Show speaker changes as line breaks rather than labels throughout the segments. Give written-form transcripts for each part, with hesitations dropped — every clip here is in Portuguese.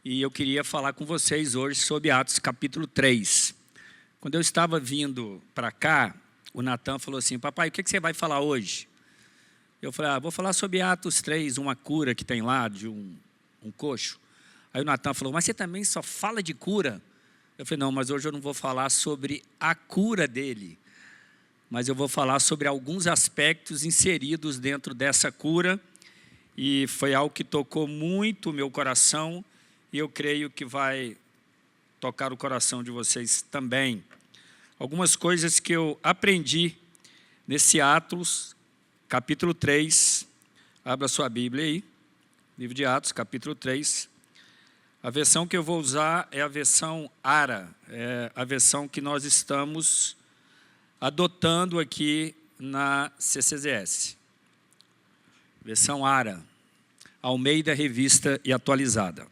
e eu queria falar com vocês hoje sobre Atos capítulo 3. Quando eu estava vindo para cá, o Natan falou assim: papai, o que você vai falar hoje? Eu falei: vou falar sobre Atos 3, uma cura que tem lá de um coxo. Aí o Natan falou: mas você também só fala de cura? Eu falei: não, mas hoje eu não vou falar sobre a cura dele, mas eu vou falar sobre alguns aspectos inseridos dentro dessa cura, e foi algo que tocou muito o meu coração, e eu creio que vai tocar o coração de vocês também. Algumas coisas que eu aprendi nesse Atos, capítulo 3, abra sua Bíblia aí, livro de Atos, capítulo 3. A versão que eu vou usar é a versão ARA, é a versão que nós estamos adotando aqui na CCZS. Versão ARA, Almeida Revista e Atualizada.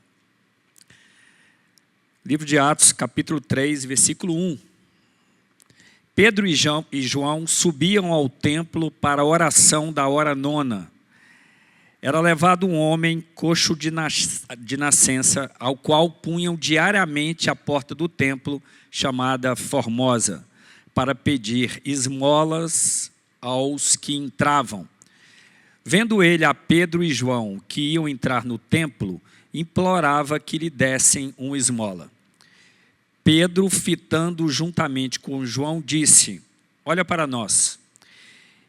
Livro de Atos, capítulo 3, versículo 1. Pedro e João subiam ao templo para a oração da hora nona. Era levado um homem coxo de nascença, ao qual punham diariamente à porta do templo, chamada Formosa, para pedir esmolas aos que entravam. Vendo ele a Pedro e João, que iam entrar no templo, implorava que lhe dessem uma esmola. Pedro, fitando juntamente com João, disse: olha para nós.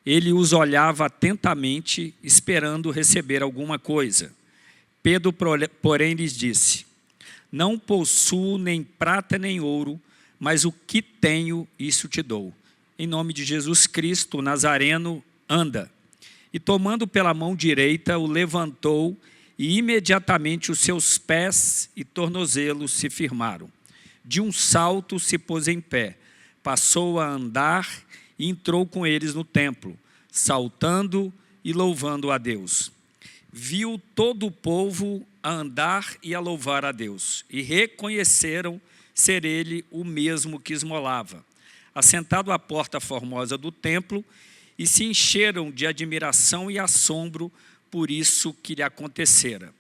Ele os olhava atentamente, esperando receber alguma coisa. Pedro, porém, lhes disse: não possuo nem prata nem ouro, mas o que tenho, isso te dou. Em nome de Jesus Cristo, Nazareno, anda. E tomando pela mão direita, o levantou, e imediatamente os seus pés e tornozelos se firmaram. De um salto se pôs em pé, passou a andar e entrou com eles no templo, saltando e louvando a Deus. Viu todo o povo a andar e a louvar a Deus, e reconheceram ser ele o mesmo que esmolava, assentado à porta formosa do templo, e se encheram de admiração e assombro por isso que lhe acontecera.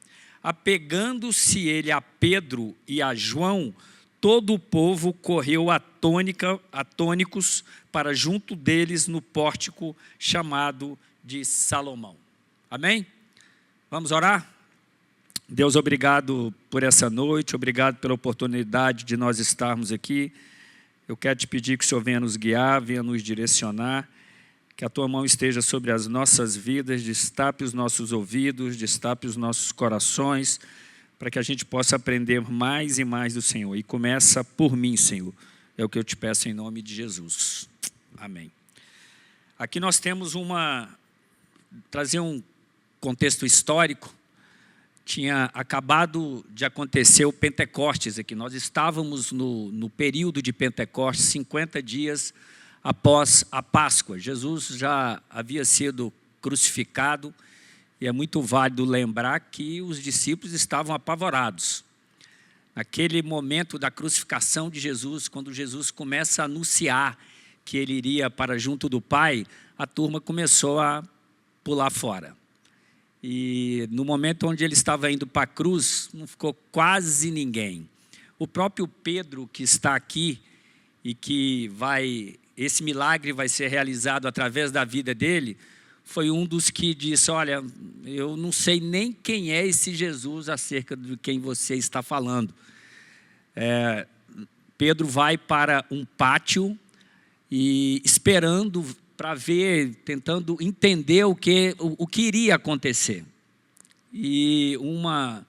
Apegando-se ele a Pedro e a João, todo o povo correu atônicos para junto deles no pórtico chamado de Salomão. Amém? Vamos orar? Deus, obrigado por essa noite, obrigado pela oportunidade de nós estarmos aqui. Eu quero te pedir que o Senhor venha nos guiar, venha nos direcionar, que a tua mão esteja sobre as nossas vidas, destape os nossos ouvidos, destape os nossos corações, para que a gente possa aprender mais e mais do Senhor. E começa por mim, Senhor. É o que eu te peço em nome de Jesus. Amém. Aqui nós temos trazer um contexto histórico. Tinha acabado de acontecer o Pentecostes aqui. Nós estávamos no período de Pentecostes, 50 dias após a Páscoa. Jesus já havia sido crucificado. E é muito válido lembrar que os discípulos estavam apavorados. Naquele momento da crucificação de Jesus, quando Jesus começa a anunciar que ele iria para junto do Pai, a turma começou a pular fora. E no momento onde ele estava indo para a cruz, não ficou quase ninguém. O próprio Pedro, que está aqui, e que esse milagre vai ser realizado através da vida dele, foi um dos que disse: olha, eu não sei nem quem é esse Jesus acerca de quem você está falando. Pedro vai para um pátio e esperando para ver, tentando entender o que iria acontecer. E uma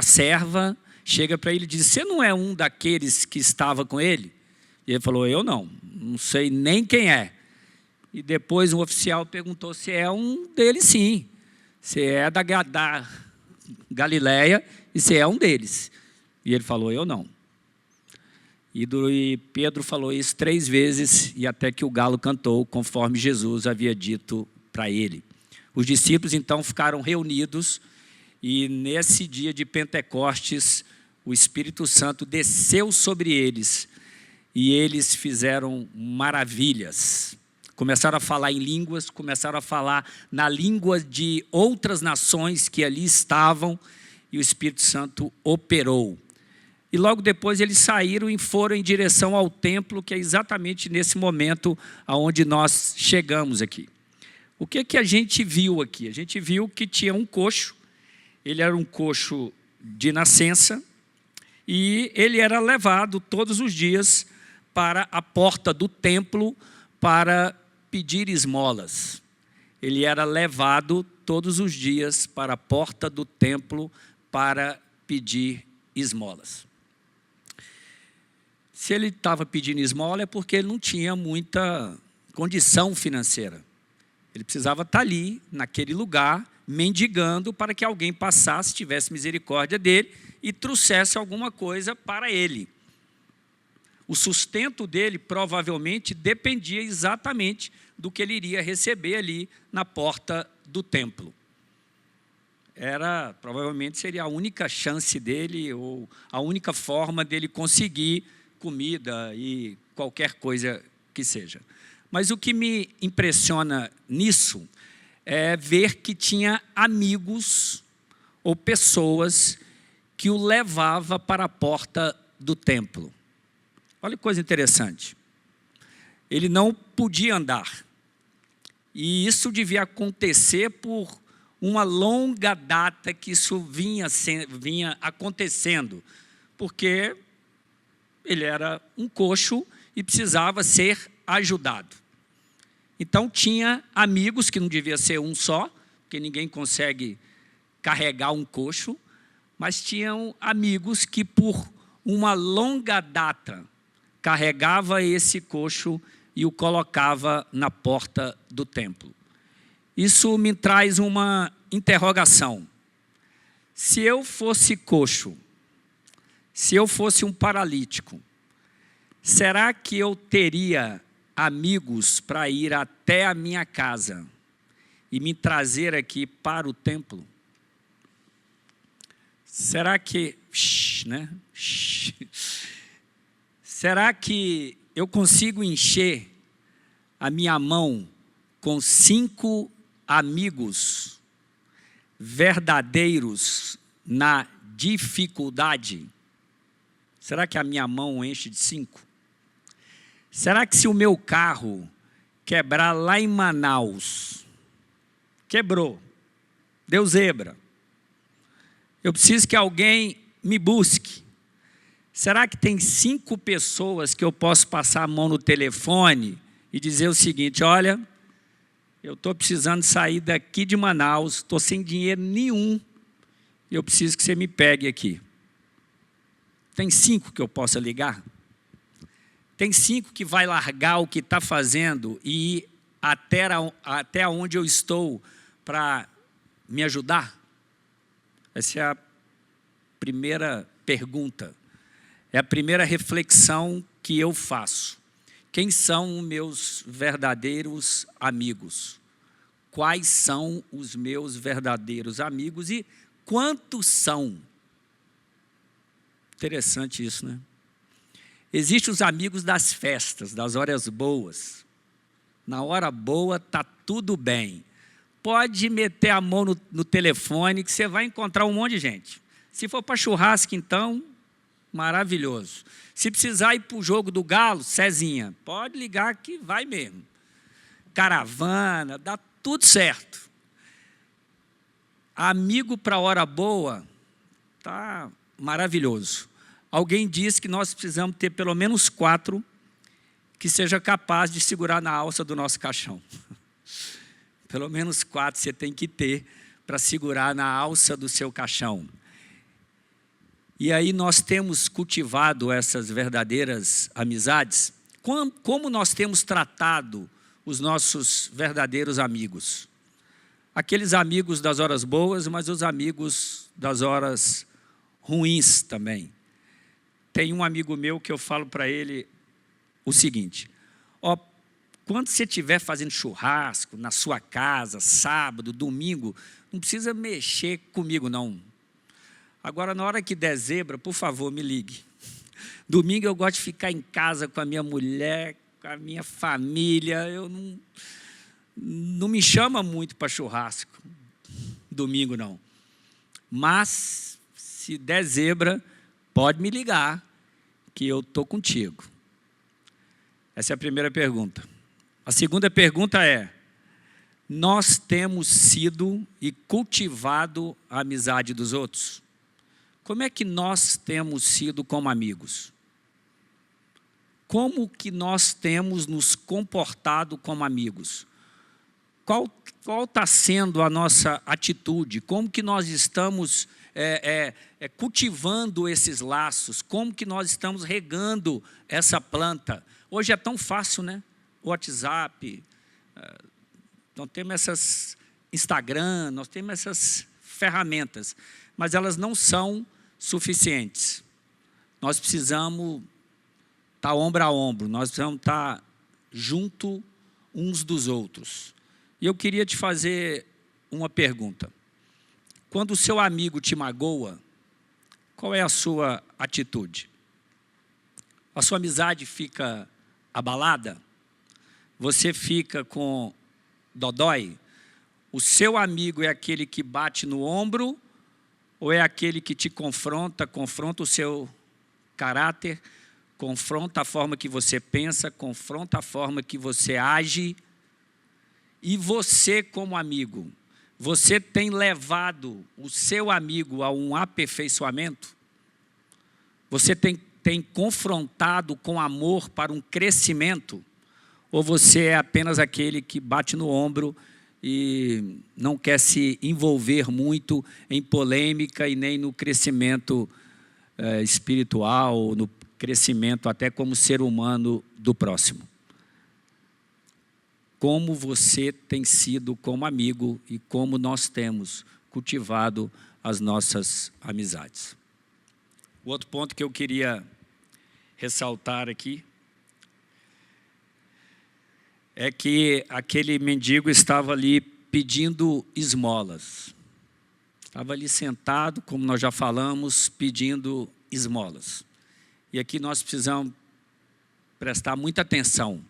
serva chega para ele e diz: você não é um daqueles que estava com ele? E ele falou: eu não sei nem quem é. E depois um oficial perguntou se é um deles, sim. Se é da Galileia e se é um deles. E ele falou: eu não. E Pedro falou isso 3 vezes, e até que o galo cantou, conforme Jesus havia dito para ele. Os discípulos então ficaram reunidos, e nesse dia de Pentecostes, o Espírito Santo desceu sobre eles, e eles fizeram maravilhas. Começaram a falar em línguas, começaram a falar na língua de outras nações que ali estavam, e o Espírito Santo operou. E logo depois eles saíram e foram em direção ao templo, que é exatamente nesse momento aonde nós chegamos aqui. O que a gente viu aqui? A gente viu que tinha um coxo, ele era um coxo de nascença, e ele era levado todos os dias para a porta do templo para pedir esmolas. Ele era levado todos os dias para a porta do templo para pedir esmolas. Se ele estava pedindo esmola é porque ele não tinha muita condição financeira. Ele precisava estar ali, naquele lugar, mendigando para que alguém passasse, tivesse misericórdia dele e trouxesse alguma coisa para ele. O sustento dele provavelmente dependia exatamente do que ele iria receber ali na porta do templo. Provavelmente seria a única chance dele, ou a única forma dele conseguir comida e qualquer coisa que seja. Mas o que me impressiona nisso é ver que tinha amigos ou pessoas que o levava para a porta do templo. Olha que coisa interessante. Ele não podia andar. E isso devia acontecer por uma longa data que isso vinha acontecendo, porque ele era um coxo e precisava ser ajudado. Então tinha amigos, que não devia ser um só, porque ninguém consegue carregar um coxo, mas tinham amigos que por uma longa data carregava esse coxo e o colocava na porta do templo. Isso me traz uma interrogação. Se eu fosse coxo, se eu fosse um paralítico, será que eu teria amigos para ir até a minha casa e me trazer aqui para o templo? Será que... Será que eu consigo encher a minha mão com 5 amigos verdadeiros na dificuldade? Será que a minha mão enche de 5? Será que se o meu carro quebrar lá em Manaus, quebrou, deu zebra, eu preciso que alguém me busque, será que tem 5 pessoas que eu posso passar a mão no telefone e dizer o seguinte: olha, eu estou precisando sair daqui de Manaus, estou sem dinheiro nenhum, e eu preciso que você me pegue aqui? Tem 5 que eu possa ligar? Tem 5 que vai largar o que está fazendo e ir até onde eu estou para me ajudar? Essa é a primeira pergunta. É a primeira reflexão que eu faço. Quem são os meus verdadeiros amigos? Quais são os meus verdadeiros amigos e quantos são? Interessante isso, né? Existem os amigos das festas, das horas boas. Na hora boa está tudo bem. Pode meter a mão no telefone que você vai encontrar um monte de gente. Se for para churrasco, então, maravilhoso. Se precisar ir para o jogo do Galo, Cezinha, pode ligar que vai mesmo. Caravana, dá tudo certo. Amigo para hora boa, tá maravilhoso. Alguém disse que nós precisamos ter pelo menos 4 que seja capaz de segurar na alça do nosso caixão. Pelo menos 4 você tem que ter para segurar na alça do seu caixão. E aí nós temos cultivado essas verdadeiras amizades. Como nós temos tratado os nossos verdadeiros amigos? Aqueles amigos das horas boas, mas os amigos das horas ruins também. Tem um amigo meu que eu falo para ele o seguinte: ó, quando você estiver fazendo churrasco na sua casa, sábado, domingo, não precisa mexer comigo não. Agora, na hora que der zebra, por favor, me ligue. Domingo eu gosto de ficar em casa com a minha mulher, com a minha família. Eu não me chama muito para churrasco, domingo não. Mas Se der zebra, pode me ligar, que eu estou contigo. Essa é a primeira pergunta. A segunda pergunta é: nós temos sido e cultivado a amizade dos outros? Como é que nós temos sido como amigos? Como que nós temos nos comportado como amigos? Qual está sendo a nossa atitude? Como que nós estamos cultivando esses laços? Como que nós estamos regando essa planta? Hoje é tão fácil, né? O WhatsApp, nós temos essas Instagram, nós temos essas ferramentas, mas elas não são suficientes. Nós precisamos estar ombro a ombro, nós precisamos estar junto uns dos outros. E eu queria te fazer uma pergunta. Quando o seu amigo te magoa, qual é a sua atitude? A sua amizade fica abalada? Você fica com dodói? O seu amigo é aquele que bate no ombro ou é aquele que te confronta o seu caráter, confronta a forma que você pensa, confronta a forma que você age? E você, como amigo, você tem levado o seu amigo a um aperfeiçoamento? Você tem confrontado com amor para um crescimento? Ou você é apenas aquele que bate no ombro e não quer se envolver muito em polêmica e nem no crescimento espiritual, no crescimento até como ser humano do próximo? Como você tem sido como amigo e como nós temos cultivado as nossas amizades. O outro ponto que eu queria ressaltar aqui é que aquele mendigo estava ali pedindo esmolas. Estava ali sentado, como nós já falamos, pedindo esmolas. E aqui nós precisamos prestar muita atenção.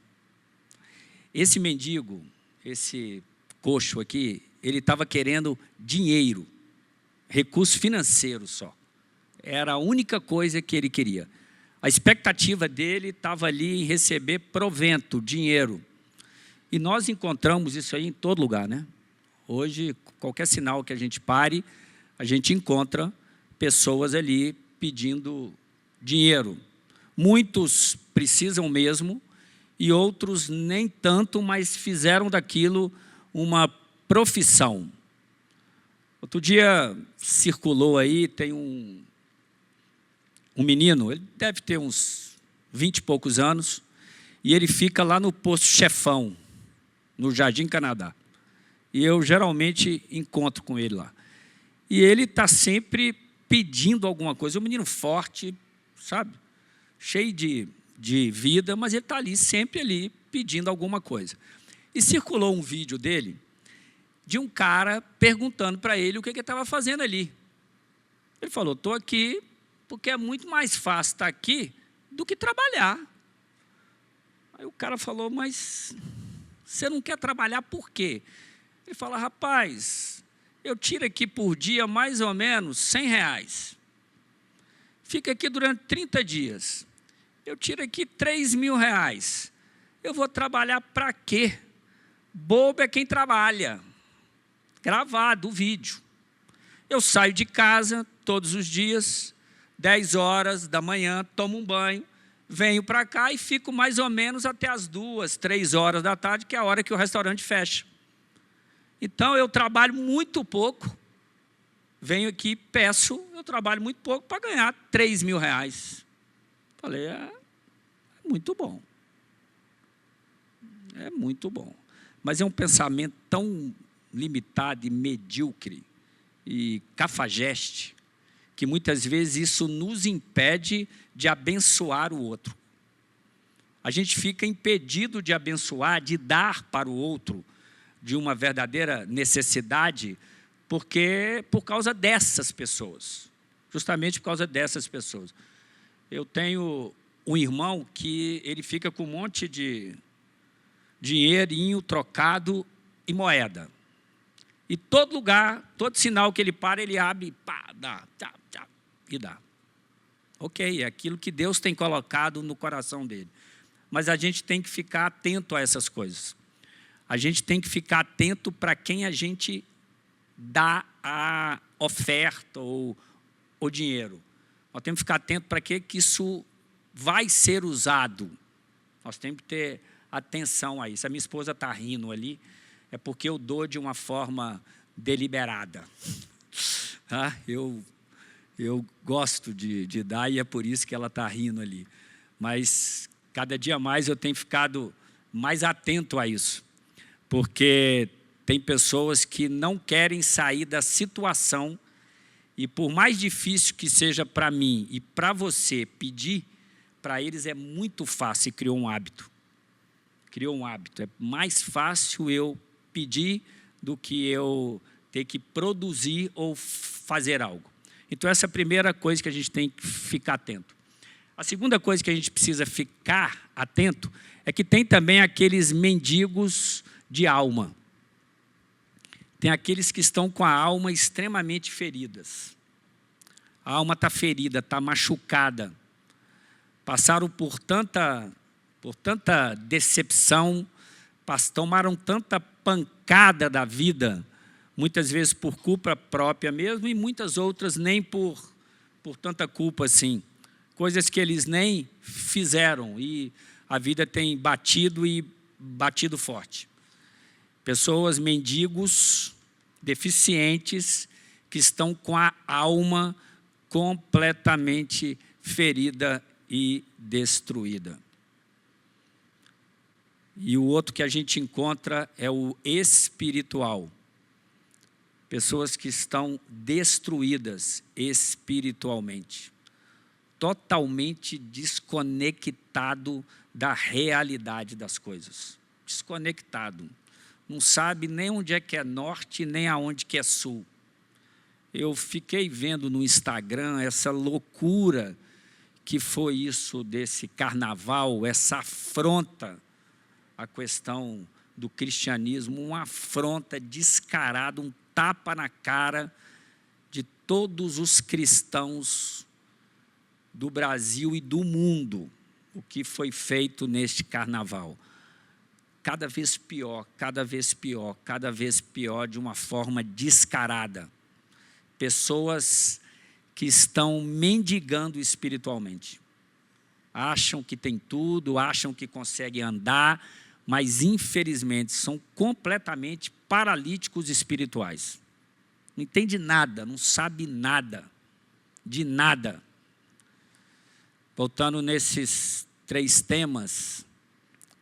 Esse mendigo, esse coxo aqui, ele estava querendo dinheiro, recurso financeiro só. Era a única coisa que ele queria. A expectativa dele estava ali em receber provento, dinheiro. E nós encontramos isso aí em todo lugar, né? Hoje, qualquer sinal que a gente pare, a gente encontra pessoas ali pedindo dinheiro. Muitos precisam mesmo, e outros nem tanto, mas fizeram daquilo uma profissão. Outro dia circulou aí, tem um menino, ele deve ter uns 20 e poucos anos, e ele fica lá no posto Chefão, no Jardim Canadá. E eu geralmente encontro com ele lá. E ele está sempre pedindo alguma coisa. É um menino forte, sabe? Cheio de vida, mas ele está ali, sempre ali, pedindo alguma coisa. E circulou um vídeo dele, de um cara perguntando para ele o que ele estava fazendo ali. Ele falou: estou aqui porque é muito mais fácil estar aqui do que trabalhar. Aí o cara falou: mas você não quer trabalhar por quê? Ele fala: rapaz, eu tiro aqui por dia mais ou menos R$100. Fica aqui durante 30 dias. Eu tiro aqui R$3.000. Eu vou trabalhar para quê? Bobo é quem trabalha. Gravado o vídeo. Eu saio de casa todos os dias, 10 horas da manhã, tomo um banho, venho para cá e fico mais ou menos até as 2, 3 horas da tarde, que é a hora que o restaurante fecha. Então, eu trabalho muito pouco, venho aqui, peço, eu trabalho muito pouco para ganhar R$3.000. Falei: é muito bom. É muito bom. Mas é um pensamento tão limitado e medíocre e cafajeste, que muitas vezes isso nos impede de abençoar o outro. A gente fica impedido de abençoar, de dar para o outro de uma verdadeira necessidade, por causa dessas pessoas. Justamente por causa dessas pessoas. Eu tenho um irmão que ele fica com um monte de dinheirinho trocado em moeda. E todo lugar, todo sinal que ele para, ele abre, pá, dá, tchá, tchá. e dá. Ok, é aquilo que Deus tem colocado no coração dele. Mas a gente tem que ficar atento a essas coisas. A gente tem que ficar atento para quem a gente dá a oferta ou o dinheiro. Nós temos que ficar atento para que isso vai ser usado. Nós temos que ter atenção a isso. A minha esposa está rindo ali, é porque eu dou de uma forma deliberada. Eu gosto de dar e é por isso que ela está rindo ali. Mas cada dia mais eu tenho ficado mais atento a isso. Porque tem pessoas que não querem sair da situação e por mais difícil que seja para mim e para você pedir, para eles é muito fácil e criou um hábito. Criou um hábito. É mais fácil eu pedir do que eu ter que produzir ou fazer algo. Então, essa é a primeira coisa que a gente tem que ficar atento. A segunda coisa que a gente precisa ficar atento é que tem também aqueles mendigos de alma. Tem aqueles que estão com a alma extremamente feridas. A alma está ferida, está machucada. Passaram por tanta decepção, tomaram tanta pancada da vida, muitas vezes por culpa própria mesmo, e muitas outras nem por tanta culpa assim. Coisas que eles nem fizeram, e a vida tem batido e batido forte. Pessoas, mendigos, deficientes, que estão com a alma completamente ferida e destruída. E o outro que a gente encontra é o espiritual. Pessoas que estão destruídas espiritualmente. Totalmente desconectado da realidade das coisas. Desconectado. Não sabe nem onde é que é norte, nem aonde que é sul. Eu fiquei vendo no Instagram essa loucura que foi isso desse carnaval, essa afronta à questão do cristianismo, uma afronta descarada, um tapa na cara de todos os cristãos do Brasil e do mundo, o que foi feito neste carnaval. Cada vez pior, cada vez pior, cada vez pior, de uma forma descarada. Pessoas que estão mendigando espiritualmente. Acham que tem tudo, acham que conseguem andar, mas infelizmente são completamente paralíticos espirituais. Não entende nada, não sabe nada, de nada. Voltando nesses 3 temas,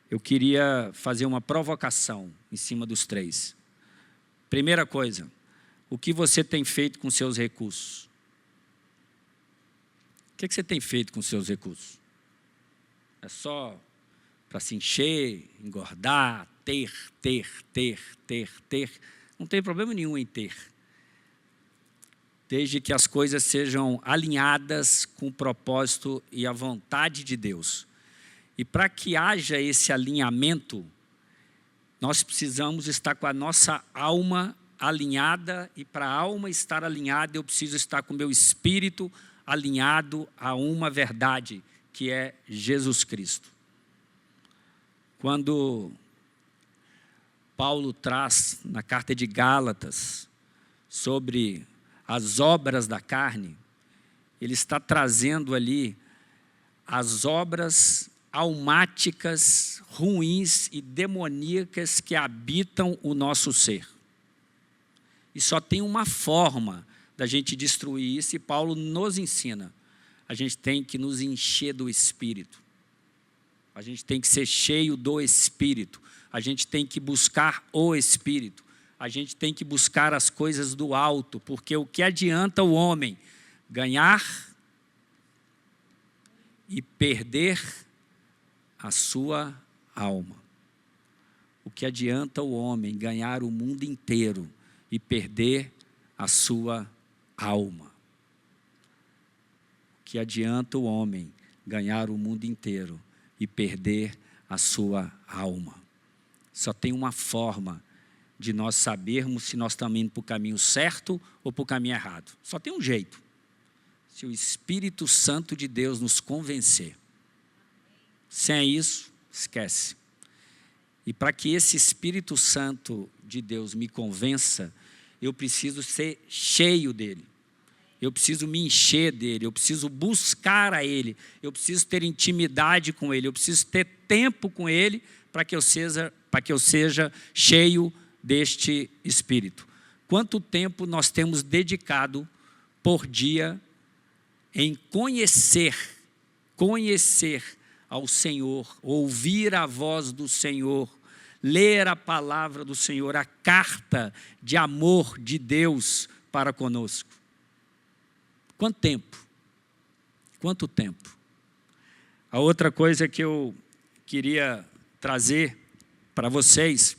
eu queria fazer uma provocação em cima dos 3. Primeira coisa, o que você tem feito com seus recursos? O que você tem feito com seus recursos? É só para se encher, engordar, ter? Não tem problema nenhum em ter. Desde que as coisas sejam alinhadas com o propósito e a vontade de Deus. E para que haja esse alinhamento, nós precisamos estar com a nossa alma alinhada, e para a alma estar alinhada, eu preciso estar com o meu espírito alinhado a uma verdade, que é Jesus Cristo. Quando Paulo traz na carta de Gálatas sobre as obras da carne, ele está trazendo ali as obras almáticas, ruins e demoníacas que habitam o nosso ser. E só tem uma forma da gente destruir isso, e Paulo nos ensina. A gente tem que nos encher do Espírito. A gente tem que ser cheio do Espírito. A gente tem que buscar o Espírito. A gente tem que buscar as coisas do alto, porque o que adianta o homem ganhar e perder a sua alma? O que adianta o homem ganhar o mundo inteiro e perder a sua alma? O que adianta o homem ganhar o mundo inteiro e perder a sua alma? Só tem uma forma de nós sabermos se nós estamos indo para o caminho certo ou para o caminho errado. Só tem um jeito. se o Espírito Santo de Deus nos convencer. Sem isso, esquece. E para que esse Espírito Santo de Deus me convença, eu preciso ser cheio dele. Eu preciso me encher dele, eu preciso buscar a ele, eu preciso ter intimidade com ele, eu preciso ter tempo com ele para que eu seja cheio deste Espírito. Quanto tempo nós temos dedicado por dia em conhecer ao Senhor, ouvir a voz do Senhor, ler a palavra do Senhor, a carta de amor de Deus para conosco? Quanto tempo? Quanto tempo? A outra coisa que eu queria trazer para vocês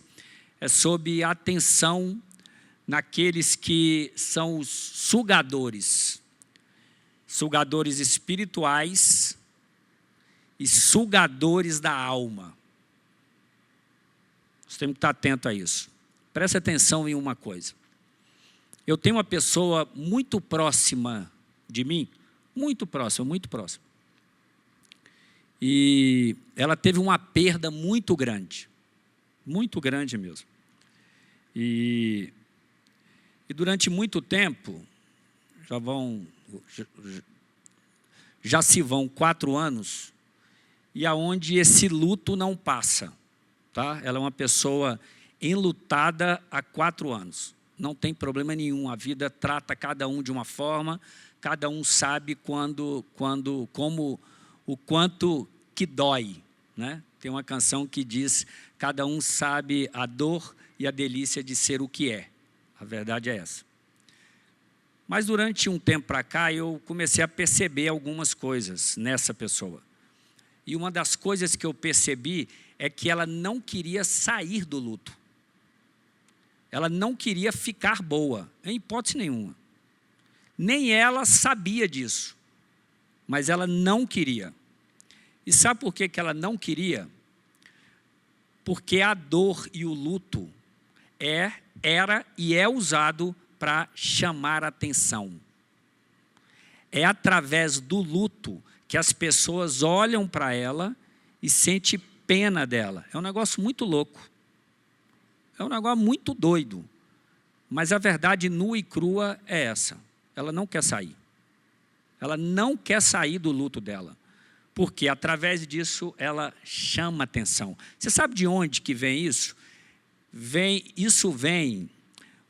é sobre a atenção naqueles que são os sugadores espirituais e sugadores da alma. Nós temos que estar atentos a isso. Preste atenção em uma coisa. Eu tenho uma pessoa muito próxima de mim, muito próxima. E ela teve uma perda muito grande mesmo. E durante muito tempo, já se vão 4 anos, e aonde esse luto não passa, tá? Ela é uma pessoa enlutada há 4 anos. Não tem problema nenhum, a vida trata cada um de uma forma, cada um sabe o quanto que dói, né? Tem uma canção que diz, cada um sabe a dor e a delícia de ser o que é. A verdade é essa. Mas durante um tempo para cá, eu comecei a perceber algumas coisas nessa pessoa. E uma das coisas que eu percebi é que ela não queria sair do luto. Ela não queria ficar boa, em hipótese nenhuma. Nem ela sabia disso, mas ela não queria. E sabe por que ela não queria? Porque a dor e o luto era e é usado para chamar atenção. É através do luto que as pessoas olham para ela e sentem pena dela. É um negócio muito louco. É um negócio muito doido. Mas a verdade nua e crua é essa. Ela não quer sair. Ela não quer sair do luto dela. Porque através disso ela chama atenção. Você sabe de onde que vem isso? Isso vem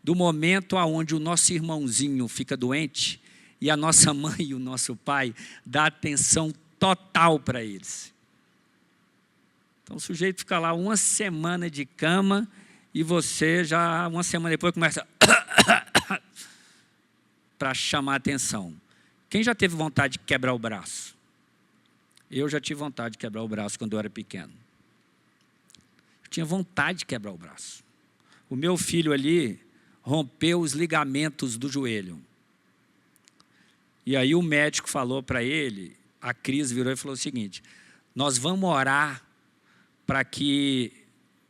do momento onde o nosso irmãozinho fica doente e a nossa mãe e o nosso pai dão atenção total para eles. Então o sujeito fica lá 1 semana de cama e você já 1 semana depois começa para chamar atenção. Quem já teve vontade de quebrar o braço? Eu já tive vontade de quebrar o braço quando eu era pequeno. Eu tinha vontade de quebrar o braço. O meu filho ali rompeu os ligamentos do joelho. E aí o médico falou para ele, a Cris virou e falou o seguinte, nós vamos orar para que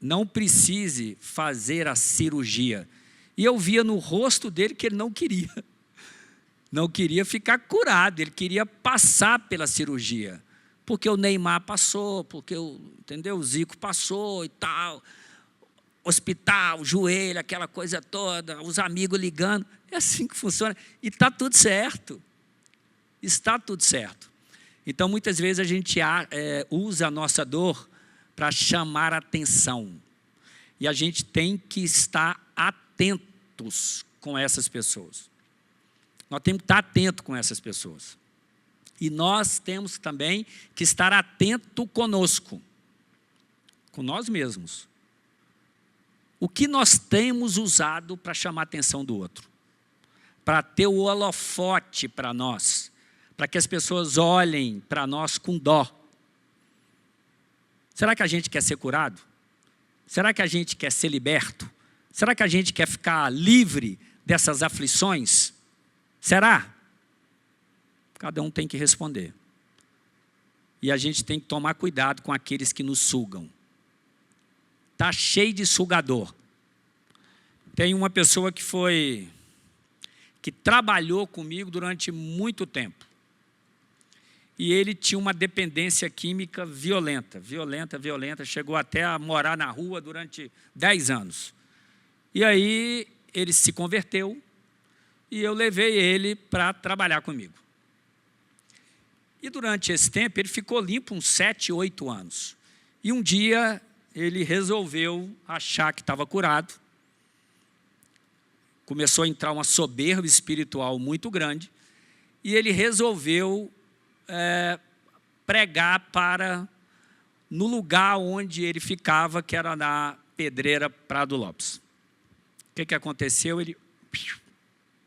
não precise fazer a cirurgia. E eu via no rosto dele que ele não queria. Não queria ficar curado, ele queria passar pela cirurgia. Porque o Neymar passou, porque o Zico passou e tal. Hospital, joelho, aquela coisa toda, os amigos ligando. É assim que funciona. E está tudo certo. Está tudo certo. Então, muitas vezes a gente usa a nossa dor para chamar atenção. E a gente tem que estar atentos com essas pessoas. Nós temos que estar atentos com essas pessoas. E nós temos também que estar atento conosco, com nós mesmos. O que nós temos usado para chamar a atenção do outro? Para ter o holofote para nós, para que as pessoas olhem para nós com dó. Será que a gente quer ser curado? Será que a gente quer ser liberto? Será que a gente quer ficar livre dessas aflições? Será? Cada um tem que responder. E a gente tem que tomar cuidado com aqueles que nos sugam. Está cheio de sugador. Tem uma pessoa que foi que trabalhou comigo durante muito tempo. E ele tinha uma dependência química violenta, chegou até a morar na rua durante 10 anos. E aí ele se converteu e eu levei ele para trabalhar comigo. E durante esse tempo ele ficou limpo uns 7, 8 anos. E um dia ele resolveu achar que estava curado. Começou a entrar uma soberba espiritual muito grande. E ele resolveu pregar no lugar onde ele ficava, que era na Pedreira Prado Lopes. O que aconteceu? Ele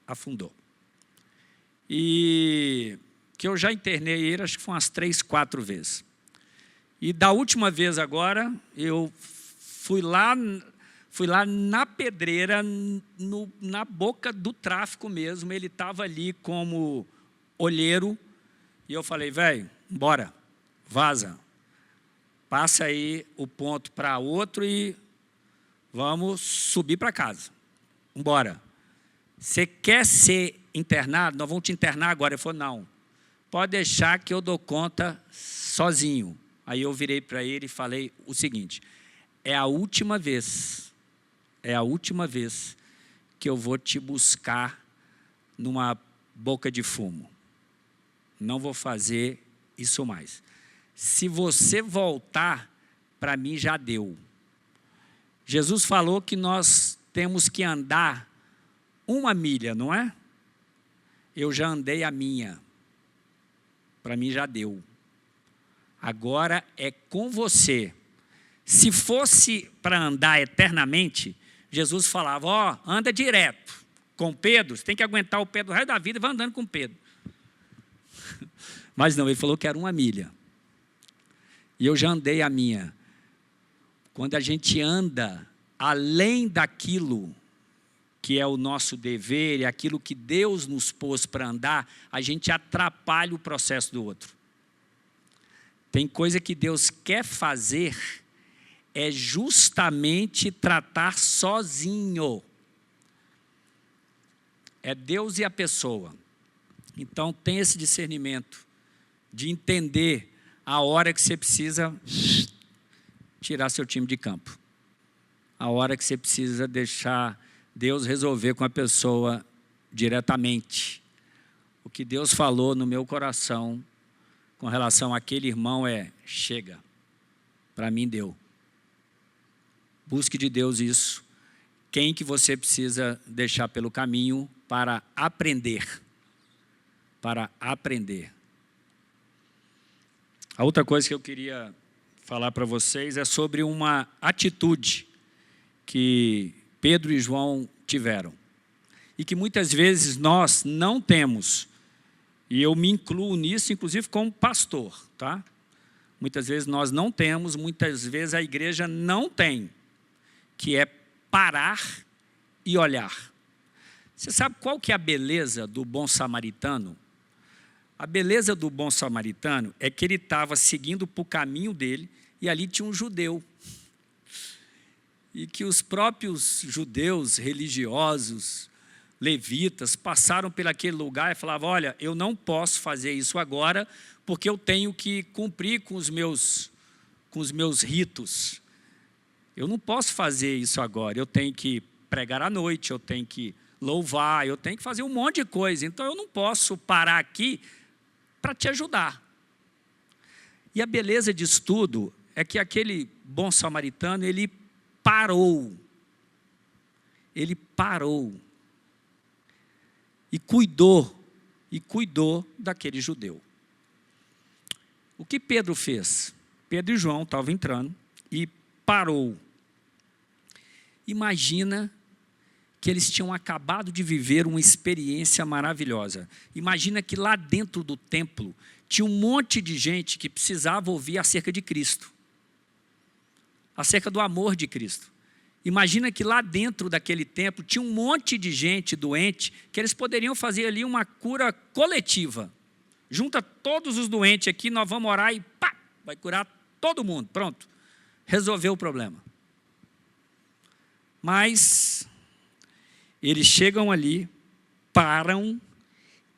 afundou. E que eu já internei ele, acho que foi umas 3, 4 vezes. E da última vez agora, eu fui lá na pedreira, na boca do tráfico mesmo. Ele estava ali como olheiro. E eu falei, velho, bora, vaza. Passa aí o ponto para outro e vamos subir para casa. Embora. Você quer ser internado? Nós vamos te internar agora. Ele falou, não, pode deixar que eu dou conta sozinho. Aí eu virei para ele e falei o seguinte, é a última vez que eu vou te buscar numa boca de fumo. Não vou fazer isso mais. Se você voltar, para mim já deu. Jesus falou que nós temos que andar 1 milha, não é? Eu já andei a minha. Para mim já deu. Agora é com você. Se fosse para andar eternamente, Jesus falava, ó, anda direto. Com Pedro, você tem que aguentar o Pedro o resto da vida e vai andando com Pedro. Mas não, ele falou que era 1 milha. E eu já andei a minha. Quando a gente anda além daquilo que é o nosso dever e aquilo que Deus nos pôs para andar, a gente atrapalha o processo do outro. Tem coisa que Deus quer fazer, é justamente tratar sozinho. É Deus e a pessoa. Então, tem esse discernimento de entender a hora que você precisa tirar seu time de campo. A hora que você precisa deixar Deus resolver com a pessoa diretamente. O que Deus falou no meu coração com relação àquele irmão é, chega, para mim deu. Busque de Deus isso. Quem que você precisa deixar pelo caminho para aprender. Para aprender. A outra coisa que eu queria falar para vocês é sobre uma atitude que Pedro e João tiveram. E que muitas vezes nós não temos. E eu me incluo nisso, inclusive como pastor, tá? Muitas vezes nós não temos, muitas vezes a igreja não tem. Que é parar e olhar. Você sabe qual que é a beleza do bom samaritano? A beleza do bom samaritano é que ele estava seguindo para o caminho dele e ali tinha um judeu. E que os próprios judeus religiosos, levitas, passaram por aquele lugar e falavam, olha, eu não posso fazer isso agora porque eu tenho que cumprir com os meus ritos. Eu não posso fazer isso agora, eu tenho que pregar à noite, eu tenho que louvar, eu tenho que fazer um monte de coisa. Então eu não posso parar aqui para te ajudar. E a beleza disso tudo é que aquele bom samaritano, ele parou. Ele parou. E cuidou daquele judeu. O que Pedro fez? Pedro e João estavam entrando e parou. Imagina que eles tinham acabado de viver uma experiência maravilhosa. Imagina que lá dentro do templo tinha um monte de gente que precisava ouvir acerca de Cristo. Acerca do amor de Cristo. Imagina que lá dentro daquele templo tinha um monte de gente doente que eles poderiam fazer ali uma cura coletiva. Junta todos os doentes aqui, nós vamos orar e pá, vai curar todo mundo. Pronto, resolveu o problema. Mas eles chegam ali, param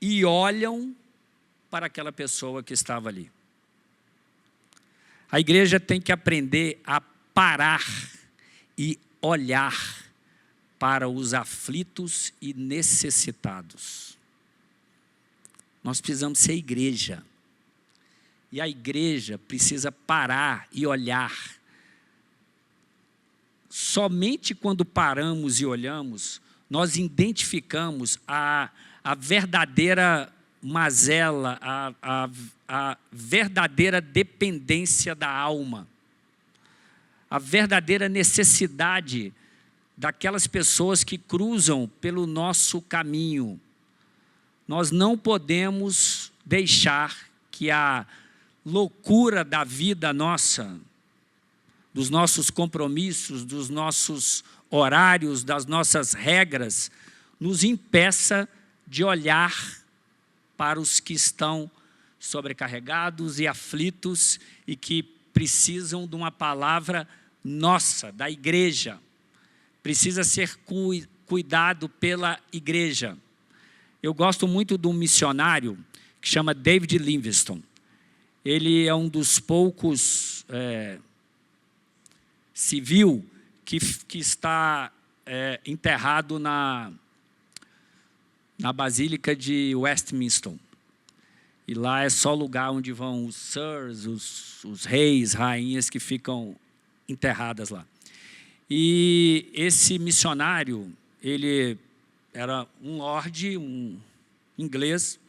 e olham para aquela pessoa que estava ali. A igreja tem que aprender a parar e olhar para os aflitos e necessitados. Nós precisamos ser igreja. E a igreja precisa parar e olhar. Somente quando paramos e olhamos, nós identificamos a verdadeira mazela, a verdadeira dependência da alma, a verdadeira necessidade daquelas pessoas que cruzam pelo nosso caminho. Nós não podemos deixar que a loucura da vida nossa, dos nossos compromissos, dos nossos horários, das nossas regras, nos impeça de olhar para os que estão sobrecarregados e aflitos e que precisam de uma palavra nossa, da igreja. Precisa ser cuidado pela igreja. Eu gosto muito de um missionário que chama David Livingstone. Ele é um dos poucos civil que está enterrado na Basílica de Westminster. E lá é só lugar onde vão os sirs, os reis, rainhas que ficam enterradas lá. E esse missionário, ele era um lorde, um inglês,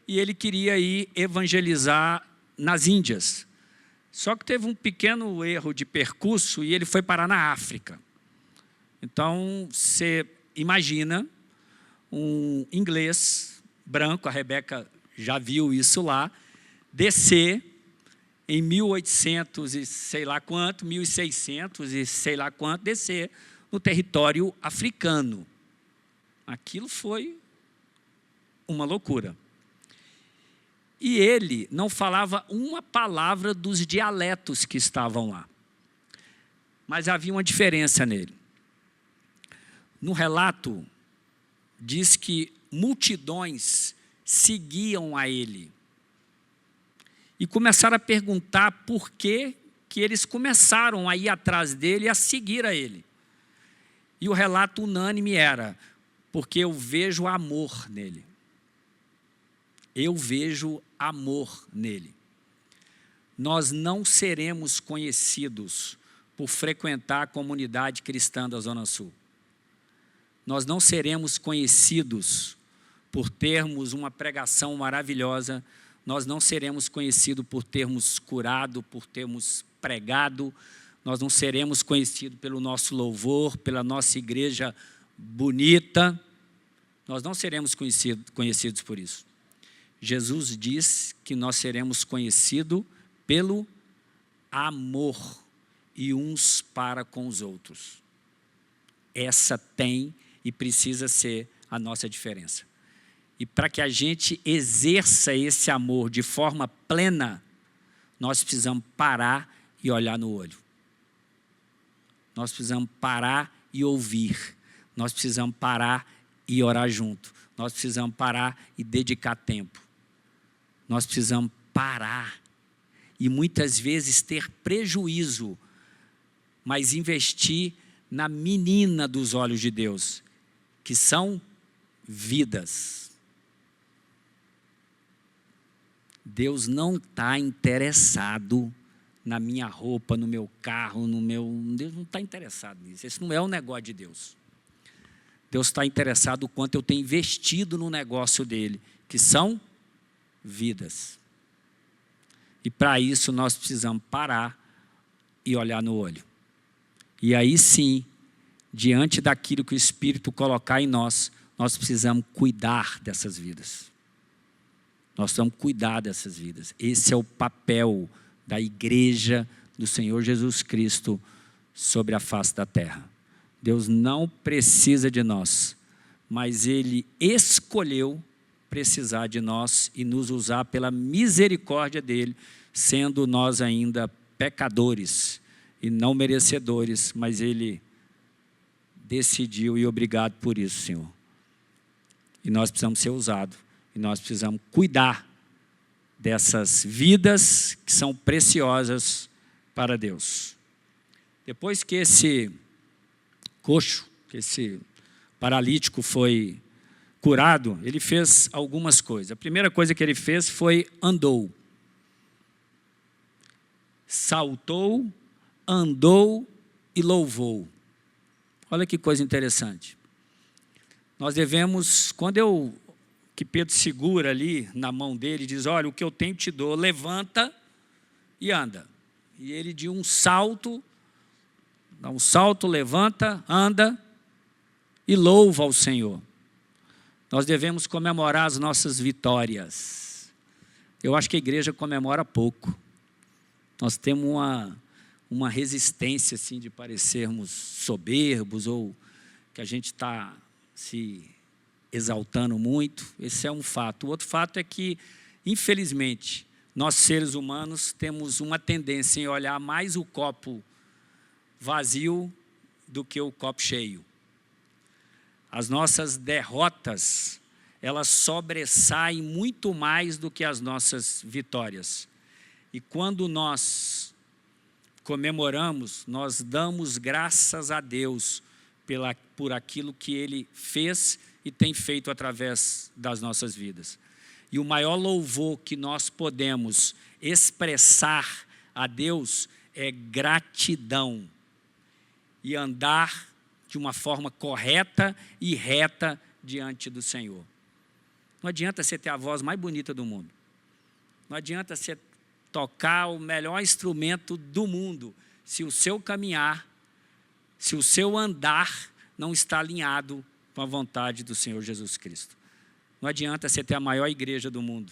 e ele queria ir evangelizar nas Índias. Só que teve um pequeno erro de percurso e ele foi parar na África. Então, você imagina um inglês branco, a Rebeca já viu isso lá, descer em 1800 e sei lá quanto, 1600 e sei lá quanto, descer no território africano. Aquilo foi uma loucura. E ele não falava uma palavra dos dialetos que estavam lá. Mas havia uma diferença nele. No relato, diz que multidões seguiam a ele. E começaram a perguntar por que eles começaram a ir atrás dele e a seguir a ele. E o relato unânime era: porque eu vejo amor nele. Eu vejo amor nele. Nós não seremos conhecidos por frequentar a comunidade cristã da Zona Sul. Nós não seremos conhecidos por termos uma pregação maravilhosa. Nós não seremos conhecidos por termos curado, por termos pregado. Nós não seremos conhecidos pelo nosso louvor, pela nossa igreja bonita. Nós não seremos conhecidos por isso. Jesus diz que nós seremos conhecidos pelo amor e uns para com os outros. Essa tem e precisa ser a nossa diferença. E para que a gente exerça esse amor de forma plena, nós precisamos parar e olhar no olho. Nós precisamos parar e ouvir. Nós precisamos parar e orar junto. Nós precisamos parar e dedicar tempo. Nós precisamos parar e muitas vezes ter prejuízo, mas investir na menina dos olhos de Deus, que são vidas. Deus não está interessado na minha roupa, no meu carro, Deus não está interessado nisso. Esse não é o negócio de Deus. Deus está interessado o quanto eu tenho investido no negócio dele, que são vidas. E para isso nós precisamos parar e olhar no olho. E aí sim, diante daquilo que o Espírito colocar em nós, nós precisamos cuidar dessas vidas. Nós precisamos cuidar dessas vidas. Esse é o papel da igreja do Senhor Jesus Cristo sobre a face da terra. Deus não precisa de nós, mas Ele escolheu precisar de nós e nos usar pela misericórdia dEle, sendo nós ainda pecadores e não merecedores, mas Ele decidiu e obrigado por isso, Senhor. E nós precisamos ser usados. E nós precisamos cuidar dessas vidas que são preciosas para Deus. Depois que esse coxo, que esse paralítico foi curado, ele fez algumas coisas. A primeira coisa que ele fez foi andou. Saltou, andou e louvou. Olha que coisa interessante. Nós devemos, que Pedro segura ali na mão dele, diz, olha, o que eu tenho te dou, levanta e anda. E ele de um salto, dá um salto, levanta, anda e louva ao Senhor. Nós devemos comemorar as nossas vitórias. Eu acho que a igreja comemora pouco. Nós temos uma resistência assim, de parecermos soberbos ou que a gente está se exaltando muito. Esse é um fato. O outro fato é que, infelizmente, nós seres humanos temos uma tendência em olhar mais o copo vazio do que o copo cheio. As nossas derrotas, elas sobressaem muito mais do que as nossas vitórias. E quando nós comemoramos, nós damos graças a Deus por aquilo que Ele fez e tem feito através das nossas vidas. E o maior louvor que nós podemos expressar a Deus é gratidão e andar de uma forma correta e reta diante do Senhor. Não adianta você ter a voz mais bonita do mundo. Não adianta você tocar o melhor instrumento do mundo se o seu caminhar, se o seu andar não está alinhado com a vontade do Senhor Jesus Cristo. Não adianta você ter a maior igreja do mundo.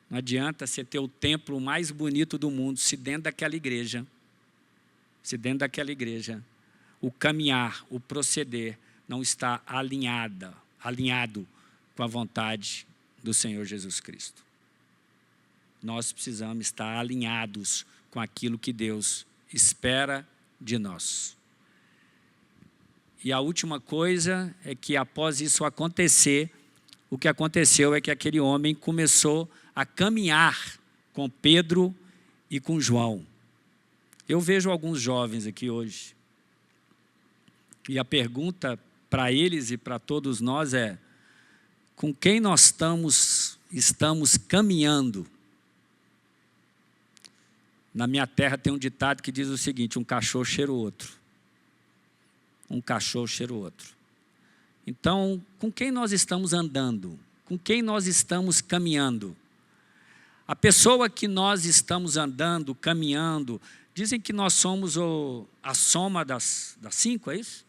Não adianta você ter o templo mais bonito do mundo se dentro daquela igreja, o caminhar, o proceder não está alinhado com a vontade do Senhor Jesus Cristo. Nós precisamos estar alinhados com aquilo que Deus espera de nós. E a última coisa é que após isso acontecer, o que aconteceu é que aquele homem começou a caminhar com Pedro e com João. Eu vejo alguns jovens aqui hoje. E a pergunta para eles e para todos nós é: com quem nós estamos caminhando? Na minha terra tem um ditado que diz o seguinte: um cachorro cheira o outro. Um cachorro cheira o outro. Então, com quem nós estamos andando? Com quem nós estamos caminhando? A pessoa que nós estamos andando, caminhando, dizem que nós somos a soma das 5, é isso?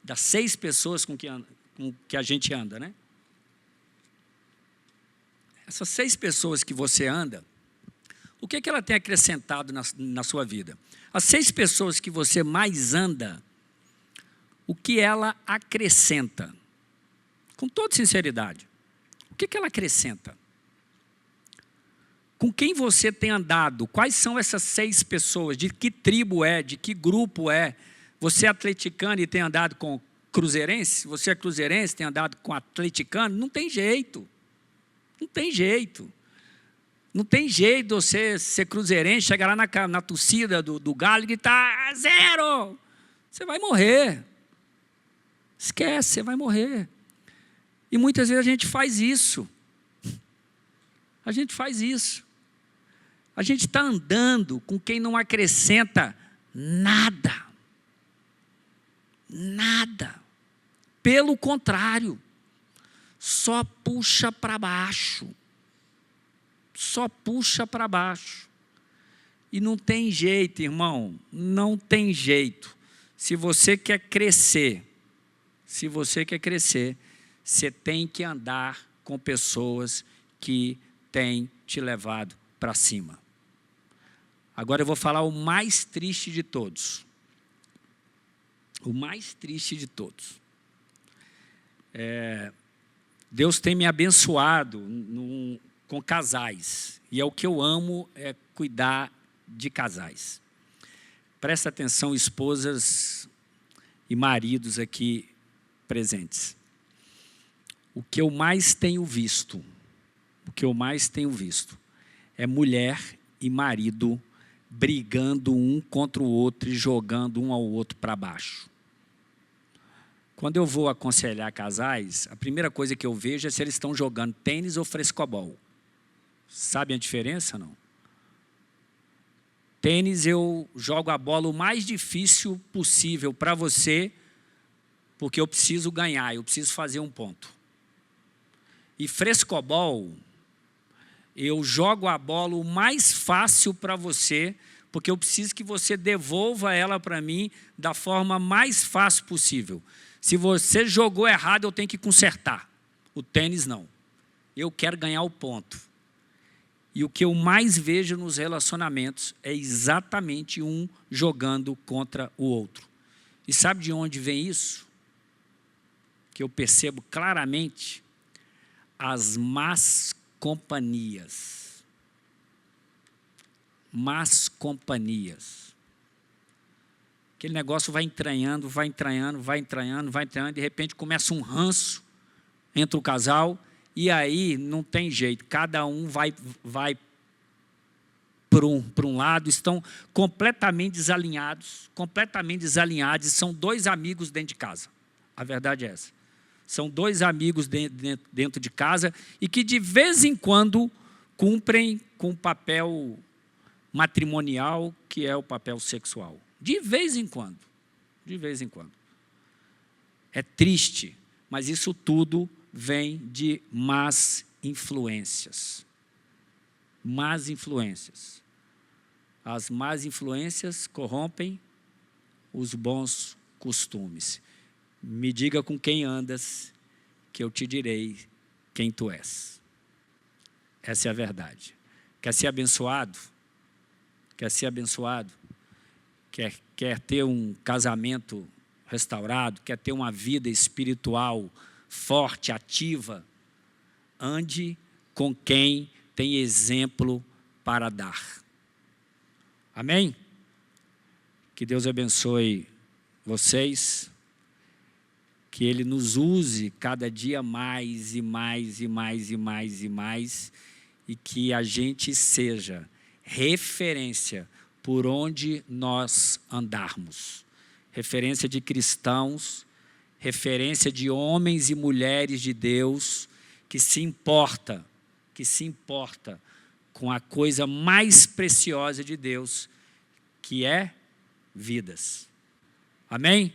Das 6 pessoas com que a gente anda, né? Essas 6 pessoas que você anda, o que ela tem acrescentado na sua vida? As 6 pessoas que você mais anda, o que ela acrescenta? Com toda sinceridade, o que ela acrescenta? Com quem você tem andado? Quais são essas 6 pessoas? De que tribo é? De que grupo é? Você é atleticano e tem andado com cruzeirense? Você é cruzeirense e tem andado com atleticano? Não tem jeito. Não tem jeito. Não tem jeito de você ser cruzeirense, chegar lá na torcida do Galo e gritar 0. Você vai morrer. Esquece, você vai morrer. E muitas vezes a gente faz isso. A gente faz isso. A gente está andando com quem não acrescenta nada. Nada. Pelo contrário, só puxa para baixo. Só puxa para baixo. E não tem jeito, irmão, não tem jeito. Se você quer crescer, você tem que andar com pessoas que têm te levado para cima. Agora eu vou falar o mais triste de todos. O mais triste de todos. Deus tem me abençoado com casais. E é o que eu amo, é cuidar de casais. Presta atenção, esposas e maridos aqui presentes. o que eu mais tenho visto, é mulher e marido brigando um contra o outro e jogando um ao outro para baixo. Quando eu vou aconselhar casais, a primeira coisa que eu vejo é se eles estão jogando tênis ou frescobol. Sabe a diferença, não? Tênis eu jogo a bola o mais difícil possível para você, porque eu preciso ganhar, eu preciso fazer um ponto. E frescobol, eu jogo a bola o mais fácil para você, porque eu preciso que você devolva ela para mim da forma mais fácil possível. Se você jogou errado, eu tenho que consertar. O tênis não. Eu quero ganhar o ponto. E o que eu mais vejo nos relacionamentos é exatamente um jogando contra o outro. E sabe de onde vem isso? Que eu percebo claramente: as más companhias. Más companhias. Aquele negócio vai entranhando, de repente começa um ranço entre o casal, e aí não tem jeito, cada um vai para um lado, estão completamente desalinhados, e são dois amigos dentro de casa. A verdade é essa. São dois amigos dentro de casa e que de vez em quando cumprem com o papel matrimonial, que é o papel sexual. De vez em quando. É triste, mas isso tudo vem de más influências. As más influências corrompem os bons costumes. Me diga com quem andas, que eu te direi quem tu és. Essa é a verdade. Quer ser abençoado? Quer ter um casamento restaurado? Quer ter uma vida espiritual forte, ativa? Ande com quem tem exemplo para dar. Amém? Que Deus abençoe vocês. Que Ele nos use cada dia mais e mais, e que a gente seja referência por onde nós andarmos. Referência de cristãos, referência de homens e mulheres de Deus que se importa com a coisa mais preciosa de Deus, que é vidas. Amém?